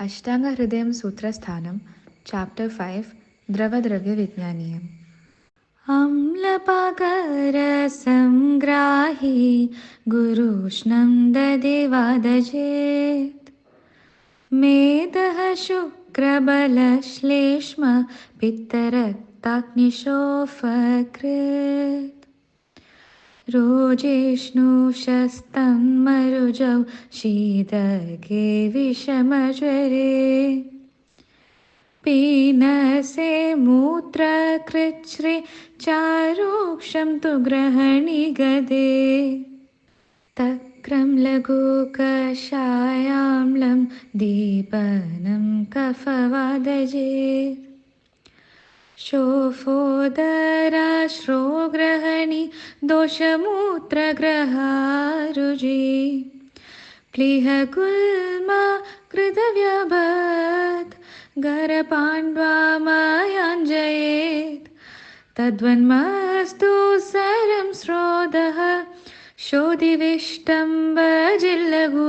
अष्टाङ्गहृदयं सूत्रस्थानं chapter 5 द्रवद्रव्यविज्ञानीयम् अम्लपाकरसंग्राही गुरूष्णं ददेवादजेत् मेदः शुक्रबलश्लेष्म पित्तरक्ताग्निशोफकृत् रोजिष्णुशस्तन्मरुजौ शीतके विषमज्वरे पीनसे मूत्रकृच्छ्रे चारूक्षं तु ग्रहणिगदे तक्रं लघुकषायाम्लं दीपनं कफवादजेत् शोफोदराश्रोग्रहणि दोषमूत्रग्रहारुजि प्लीहगुल्मा कृतव्यभत् गरपाण्ड्वामयाञ्जयेत् तद्वन्मस्तु सरं स्रोदः शोधिविष्टम्बजिल्लघु